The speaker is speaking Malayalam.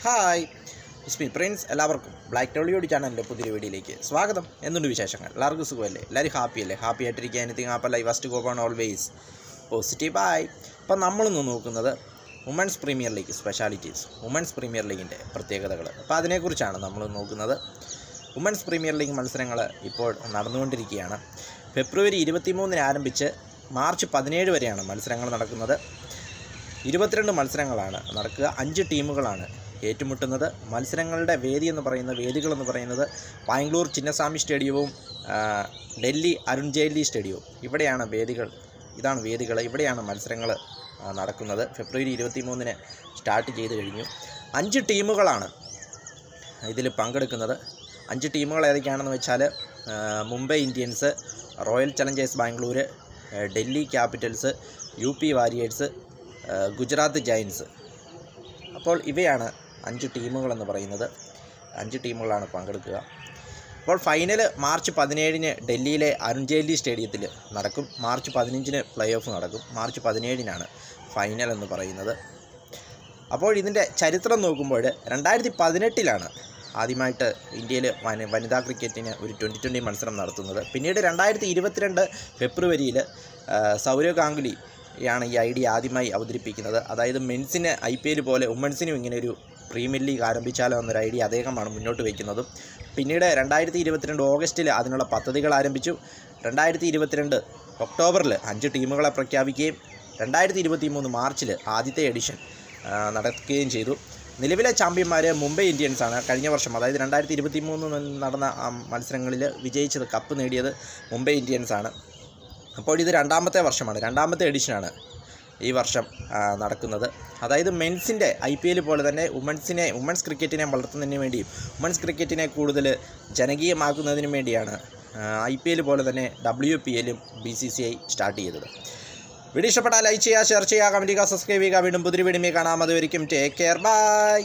Hi Ismi Prince. എല്ലാവർക്കും ബ്ലാക്ക് ടോളിയോട് ചാനലിൻ്റെ പുതിയൊരു വീഡിയോയിലേക്ക് സ്വാഗതം. എന്തുണ്ട് വിശേഷങ്ങൾ? എല്ലാവർക്കും സുഖമല്ലേ? എല്ലാവരും ഹാപ്പിയല്ലേ? ഹാപ്പി ആയിട്ടിരിക്കുക. Anything up life first go on always positive bye. അപ്പം നമ്മളിന്ന് നോക്കുന്നത് women's premier league specialities, women's premier ലീഗിൻ്റെ പ്രത്യേകതകൾ. അപ്പോൾ അതിനെക്കുറിച്ചാണ് നമ്മൾ നോക്കുന്നത്. വുമൻസ് പ്രീമിയർ ലീഗ് മത്സരങ്ങൾ ഇപ്പോൾ നടന്നുകൊണ്ടിരിക്കുകയാണ്. ഫെബ്രുവരി 23 ആരംഭിച്ച് മാർച്ച് 17 വരെയാണ് മത്സരങ്ങൾ നടക്കുന്നത്. 22 മത്സരങ്ങളാണ് നടക്കുക. 5 ടീമുകളാണ് ഏറ്റുമുട്ടുന്നത്. മത്സരങ്ങളുടെ വേദികളെന്ന് പറയുന്നത് ബാംഗ്ലൂർ ചിന്നസ്വാമി സ്റ്റേഡിയവും ഡൽഹി അരുൺ ജെയ്റ്റ്ലി സ്റ്റേഡിയവും. ഇവിടെയാണ് വേദികൾ. ഇവിടെയാണ് മത്സരങ്ങൾ നടക്കുന്നത്. ഫെബ്രുവരി 23 സ്റ്റാർട്ട് ചെയ്ത് കഴിഞ്ഞു. 5 ടീമുകളാണ് ഇതിൽ പങ്കെടുക്കുന്നത്. 5 ടീമുകൾ ഏതൊക്കെയാണെന്ന് വെച്ചാൽ Mumbai Indians, royal Challengers Bangalore, Delhi Capitals, UP warriors, Gujarat giants. അപ്പോൾ ഇവയാണ് 5 ടീമുകളെന്ന് പറയുന്നത്. 5 ടീമുകളാണ് പങ്കെടുക്കുക. അപ്പോൾ ഫൈനൽ മാർച്ച് 17 ഡൽഹിയിലെ അരുൺ ജെയ്റ്റ്ലി സ്റ്റേഡിയത്തിൽ നടക്കും. മാർച്ച് 15 പ്ലേ ഓഫ് നടക്കും. മാർച്ച് 17 ഫൈനൽ എന്ന് പറയുന്നത്. അപ്പോൾ ഇതിൻ്റെ ചരിത്രം നോക്കുമ്പോൾ 2018 ആദ്യമായിട്ട് ഇന്ത്യയിൽ വനിതാ ക്രിക്കറ്റിന് ഒരു 2020 മത്സരം നടത്തുന്നത്. പിന്നീട് 2022 ഫെബ്രുവരിയിൽ സൗരവ് ഗാംഗുലിയാണ് ഈ ഐഡിയ ആദ്യമായി അവതരിപ്പിക്കുന്നത്. അതായത് മെൻസിന് IPL പോലെ വുമൻസിനും ഇങ്ങനെ ഒരു പ്രീമിയർ ലീഗ് ആരംഭിച്ചാലോ എന്നൊരു ഐഡിയ അദ്ദേഹമാണ് മുന്നോട്ട് വയ്ക്കുന്നതും. പിന്നീട് 2022 ഓഗസ്റ്റിൽ അതിനുള്ള പദ്ധതികൾ ആരംഭിച്ചു. 2022 ഒക്ടോബറിൽ 5 ടീമുകളെ പ്രഖ്യാപിക്കുകയും 2023 മാർച്ചിൽ ആദ്യത്തെ എഡിഷൻ നടക്കുകയും ചെയ്തു. നിലവിലെ ചാമ്പ്യന്മാർ മുംബൈ ഇന്ത്യൻസാണ്. കഴിഞ്ഞ വർഷം, അതായത് 2023 നടന്ന മത്സരങ്ങളിൽ വിജയിച്ചത്, കപ്പ് നേടിയത് മുംബൈ ഇന്ത്യൻസാണ്. അപ്പോൾ ഇത് രണ്ടാമത്തെ എഡിഷനാണ് ഈ വർഷം നടക്കുന്നത്. അതായത് മെൻസിൻ്റെ IPL പോലെ തന്നെ വുമൻസ് ക്രിക്കറ്റിനെ വളർത്തുന്നതിന് വേണ്ടിയും വുമൻസ് ക്രിക്കറ്റിനെ കൂടുതൽ ജനകീയമാക്കുന്നതിനും വേണ്ടിയാണ് IPL പോലെ തന്നെ WPL BCCI സ്റ്റാർട്ട് ചെയ്തത്. വീഡിയോ ഇഷ്ടപ്പെട്ടാൽ ലൈക്ക് ചെയ്യുക, ഷെയർ ചെയ്യുക, കമൻറ്റ് ചെയ്യുക, സബ്സ്ക്രൈബ് ചെയ്യുക. വീണ്ടും പുതിയ വീഡിയോയിൽ കാണാം. അതുവരെയും ടേക്ക് കെയർ, ബൈ.